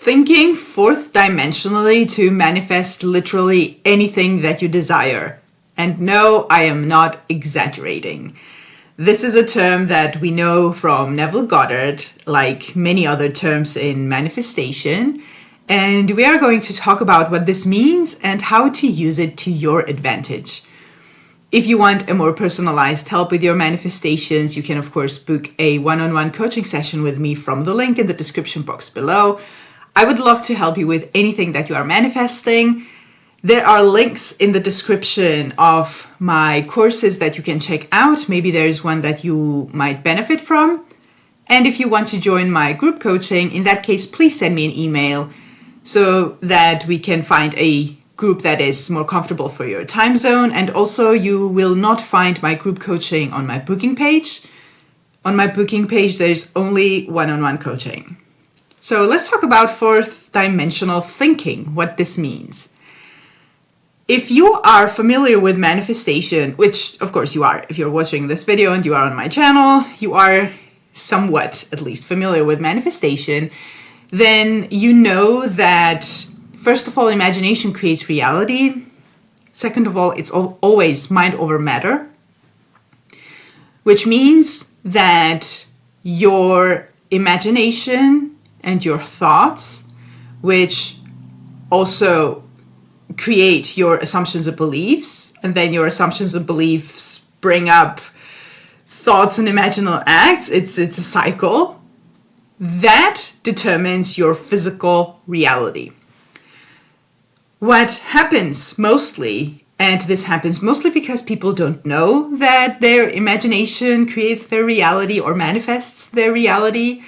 Thinking fourth dimensionally to manifest literally anything that you desire. And no, I am not exaggerating. This is a term that we know from Neville Goddard, like many other terms in manifestation. And we are going to talk about what this means and how to use it to your advantage. If you want a more personalized help with your manifestations, you can of course book a one-on-one coaching session with me from the link in the description box below. I would love to help you with anything that you are manifesting. There are links in the description of my courses that you can check out. Maybe there's one that you might benefit from. And if you want to join my group coaching, in that case, please send me an email so that we can find a group that is more comfortable for your time zone. And also you will not find my group coaching on my booking page. On my booking page, there's only one-on-one coaching. So let's talk about fourth dimensional thinking, what this means. If you are familiar with manifestation, which of course you are, if you're watching this video and you are on my channel, you are somewhat at least familiar with manifestation, then you know that first of all, imagination creates reality. Second of all, it's always mind over matter, which means that your imagination and your thoughts, which also create your assumptions and beliefs, and then your assumptions and beliefs bring up thoughts and imaginal acts. It's a cycle that determines your physical reality. What happens mostly, and this happens mostly because people don't know that their imagination creates their reality or manifests their reality.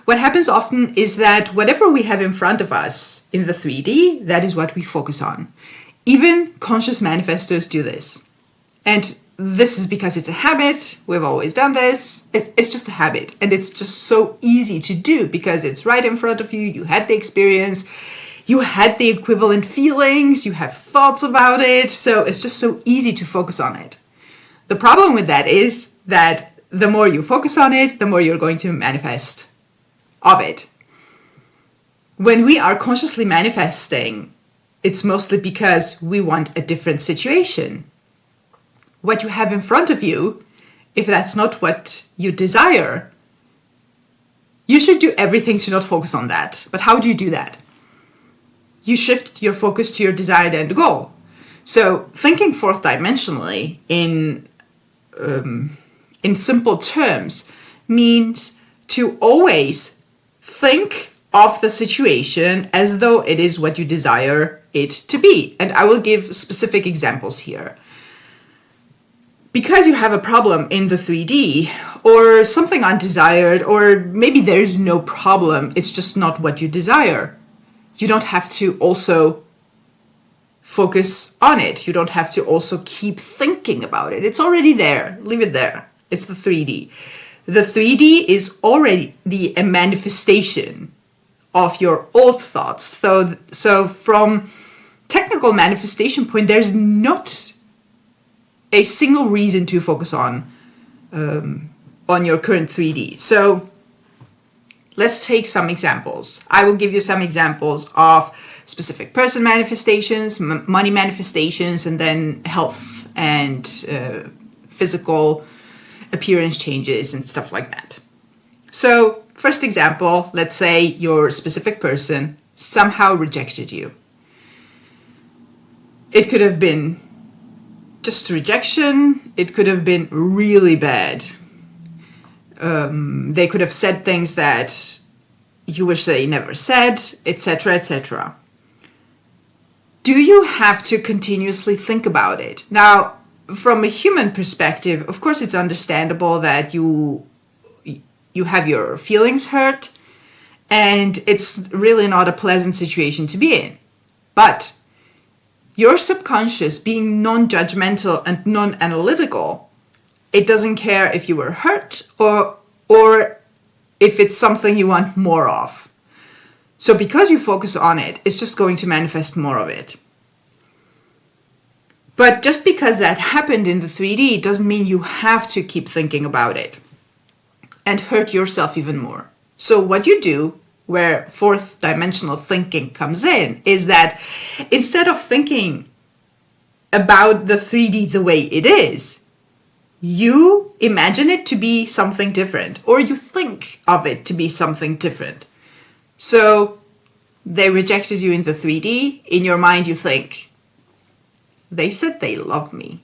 What happens often is that whatever we have in front of us in the 3D, that is what we focus on. Even conscious manifestors do this. And this is because it's a habit. We've always done this. It's just a habit. And it's just so easy to do because it's right in front of you. You had the experience. You had the equivalent feelings. You have thoughts about it. So it's just so easy to focus on it. The problem with that is that the more you focus on it, the more you're going to manifest of it. When we are consciously manifesting, it's mostly because we want a different situation. What you have in front of you, if that's not what you desire, you should do everything to not focus on that. But how do you do that? You shift your focus to your desired end goal. So thinking fourth dimensionally in simple terms means to always think of the situation as though it is what you desire it to be. And I will give specific examples here. Because you have a problem in the 3D or something undesired, or maybe there's no problem, it's just not what you desire. You don't have to also focus on it. You don't have to also keep thinking about it. It's already there. Leave it there. It's the 3D. The 3D is already a manifestation of your old thoughts. So from technical manifestation point, there's not a single reason to focus on your current 3D. So let's take some examples. I will give you some examples of specific person manifestations, money manifestations, and then health and physical appearance changes and stuff like that. So first example, let's say your specific person somehow rejected you. It could have been just rejection. It could have been really bad. They could have said things that you wish they never said, etc., etc. Do you have to continuously think about it? Now, from a human perspective, of course, it's understandable that you have your feelings hurt, and it's really not a pleasant situation to be in. But your subconscious, being non-judgmental and non-analytical, it doesn't care if you were hurt or if it's something you want more of. So because you focus on it, it's just going to manifest more of it. But just because that happened in the 3D doesn't mean you have to keep thinking about it and hurt yourself even more. So what you do where fourth dimensional thinking comes in, is that instead of thinking about the 3D the way it is, you imagine it to be something different, or you think of it to be something different. So they rejected you in the 3D. In your mind, you think, they said they love me.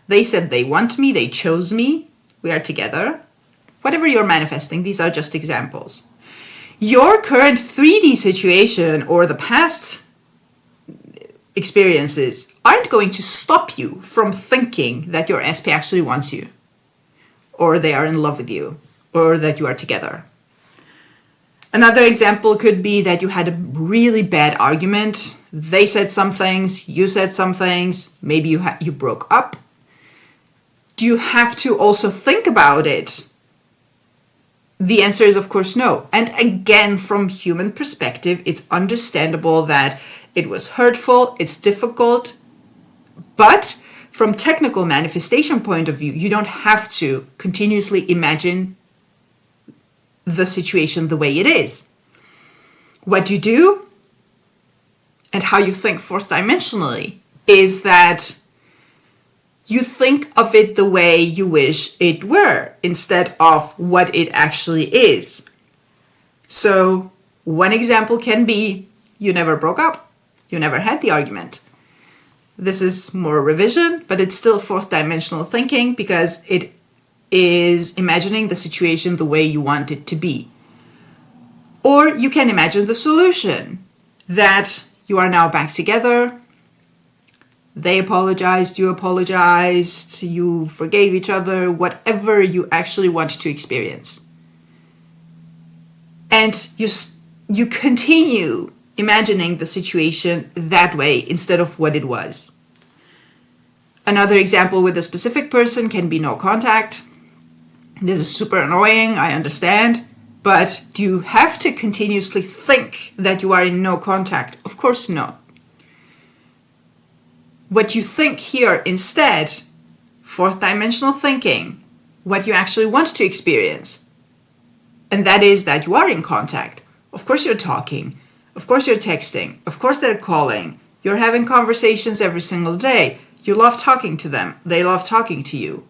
They said they want me, they chose me, we are together. Whatever you're manifesting, these are just examples. Your current 3D situation or the past experiences aren't going to stop you from thinking that your SP actually wants you, or they are in love with you, or that you are together. Another example could be that you had a really bad argument. They said some things, you said some things, maybe you broke up. Do you have to also think about it? The answer is, of course, no. And again, from human perspective, it's understandable that it was hurtful, it's difficult, but from technical manifestation point of view, you don't have to continuously imagine the situation the way it is. What you do and how you think fourth dimensionally is that you think of it the way you wish it were instead of what it actually is. So one example can be you never broke up. You never had the argument. This is more revision, but it's still fourth dimensional thinking because it is imagining the situation the way you want it to be. Or you can imagine the solution, that you are now back together. They apologized, you apologized, you forgave each other, whatever you actually want to experience. And you continue imagining the situation that way instead of what it was. Another example with a specific person can be no contact. This is super annoying, I understand, but do you have to continuously think that you are in no contact? Of course not. What you think here instead, fourth dimensional thinking, what you actually want to experience, and that is that you are in contact. Of course you're talking. Of course you're texting. Of course they're calling. You're having conversations every single day. You love talking to them. They love talking to you.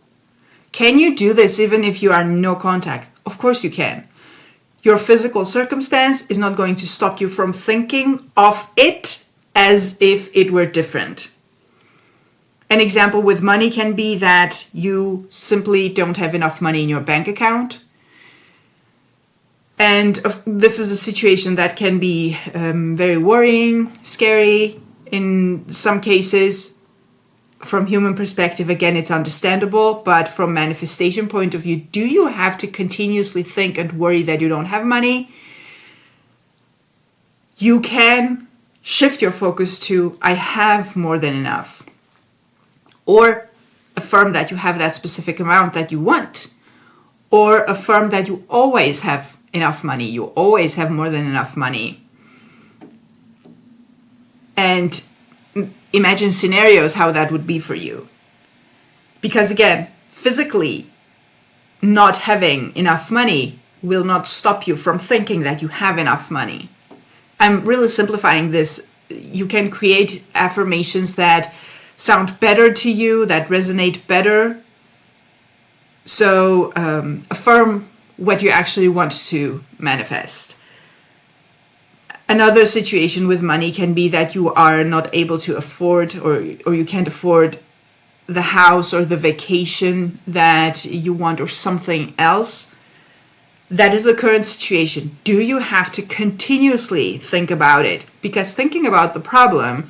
Can you do this even if you are in no contact? Of course you can. Your physical circumstance is not going to stop you from thinking of it as if it were different. An example with money can be that you simply don't have enough money in your bank account. And this is a situation that can be very worrying, scary. In some cases, from human perspective, again, it's understandable. But from manifestation point of view, do you have to continuously think and worry that you don't have money? You can shift your focus to, I have more than enough. Or affirm that you have that specific amount that you want. Or affirm that you always have enough money. You always have more than enough money. And imagine scenarios how that would be for you. Because again, physically not having enough money will not stop you from thinking that you have enough money. I'm really simplifying this. You can create affirmations that sound better to you, that resonate better. So affirm what you actually want to manifest. Another situation with money can be that you are not able to afford or you can't afford the house or the vacation that you want or something else. That is the current situation. Do you have to continuously think about it? Because thinking about the problem,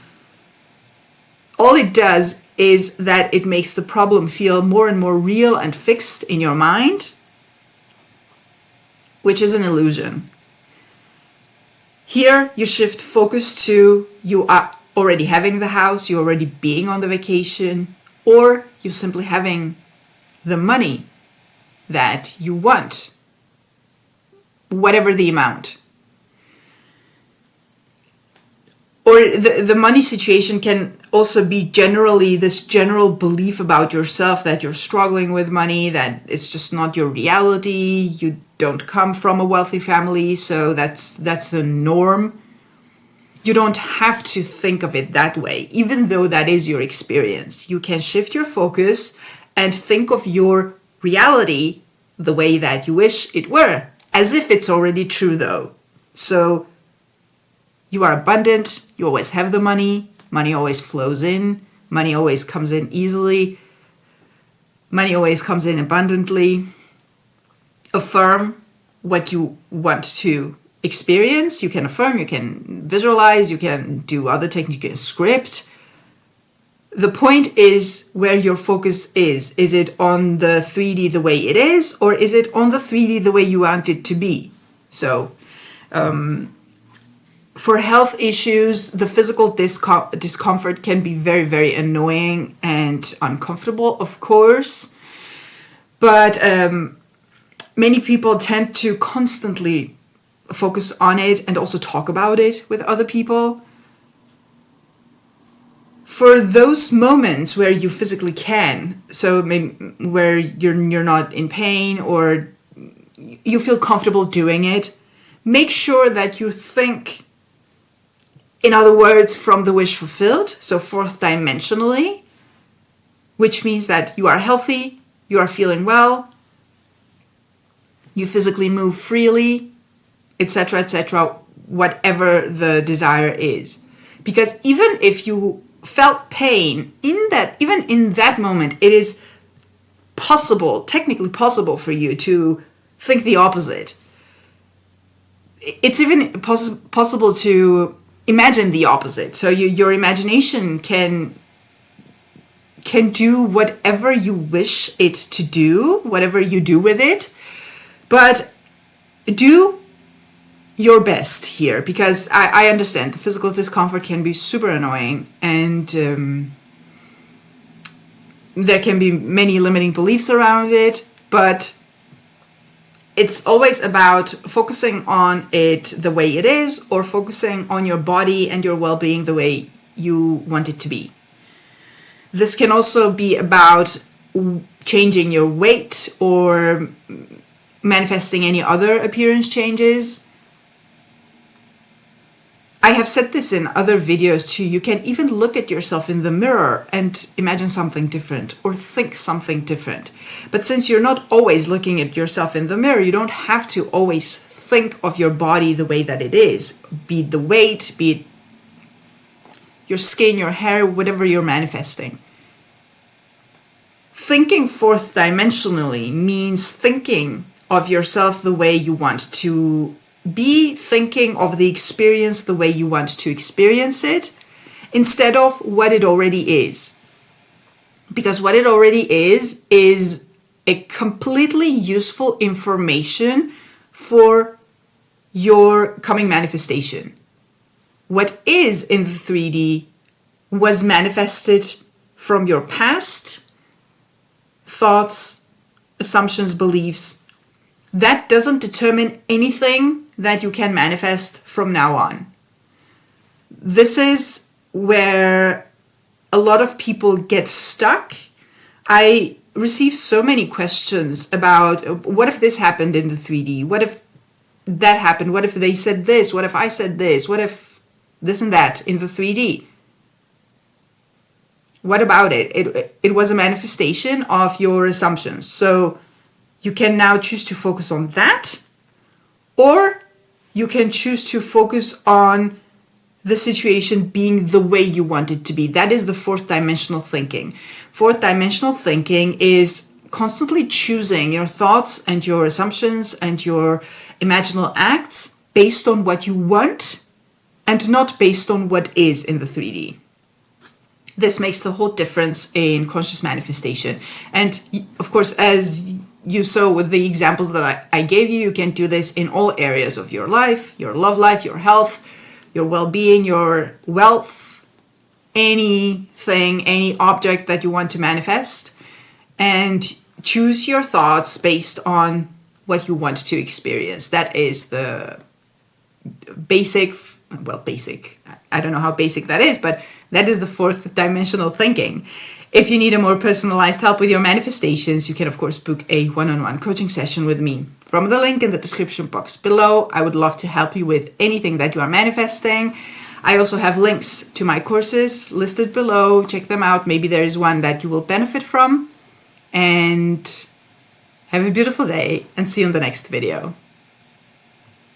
all it does is that it makes the problem feel more and more real and fixed in your mind, which is an illusion. Here, you shift focus to you are already having the house, you're already being on the vacation, or you're simply having the money that you want, whatever the amount. Or the money situation can also be generally this general belief about yourself that you're struggling with money, that it's just not your reality, you don't come from a wealthy family, so that's the norm. You don't have to think of it that way, even though that is your experience. You can shift your focus and think of your reality the way that you wish it were, as if it's already true though. So you are abundant, you always have the money always flows in, money always comes in easily, money always comes in abundantly. Affirm what you want to experience. You can affirm, you can visualize, you can do other techniques, you can script. The point is where your focus is. Is it on the 3D the way it is, or is it on the 3D the way you want it to be? So, for health issues, the physical discomfort can be very, very annoying and uncomfortable, of course. But many people tend to constantly focus on it and also talk about it with other people. For those moments where you physically can, so maybe where you're not in pain or you feel comfortable doing it, make sure that you think, in other words, from the wish fulfilled, so fourth dimensionally, which means that you are healthy, you are feeling well, you physically move freely, etc., etc., whatever the desire is. Because even if you felt pain even in that moment, it is possible, technically possible for you to think the opposite. It's even possible to imagine the opposite. So your imagination can do whatever you wish it to do, whatever you do with it, but do your best here, because I understand the physical discomfort can be super annoying, and there can be many limiting beliefs around it, but it's always about focusing on it the way it is, or focusing on your body and your well-being the way you want it to be. This can also be about changing your weight or manifesting any other appearance changes. I have said this in other videos too. You can even look at yourself in the mirror and imagine something different or think something different. But since you're not always looking at yourself in the mirror, you don't have to always think of your body the way that it is. Be it the weight, be it your skin, your hair, whatever you're manifesting. Thinking fourth dimensionally means thinking of yourself the way you want to be, thinking of the experience the way you want to experience it, instead of what it already is. Because what it already is a completely useful information for your coming manifestation. What is in the 3D was manifested from your past, thoughts, assumptions, beliefs. That doesn't determine anything that you can manifest from now on. This is where a lot of people get stuck. I receive so many questions about what if this happened in the 3D? What if that happened? What if they said this? What if I said this? What if this and that in the 3D? What about it? It was a manifestation of your assumptions. So you can now choose to focus on that, or you can choose to focus on the situation being the way you want it to be. That is the fourth dimensional thinking. Fourth dimensional thinking is constantly choosing your thoughts and your assumptions and your imaginal acts based on what you want and not based on what is in the 3D. This makes the whole difference in conscious manifestation. And of course, as you saw with the examples that I gave you, you can do this in all areas of your life, your love life, your health, your well-being, your wealth, anything, any object that you want to manifest. And choose your thoughts based on what you want to experience. That is the basic, I don't know how basic that is, but that is the fourth dimensional thinking. If you need a more personalized help with your manifestations, you can of course book a one-on-one coaching session with me. From the link in the description box below, I would love to help you with anything that you are manifesting. I also have links to my courses listed below. Check them out. Maybe there is one that you will benefit from. And have a beautiful day and see you in the next video.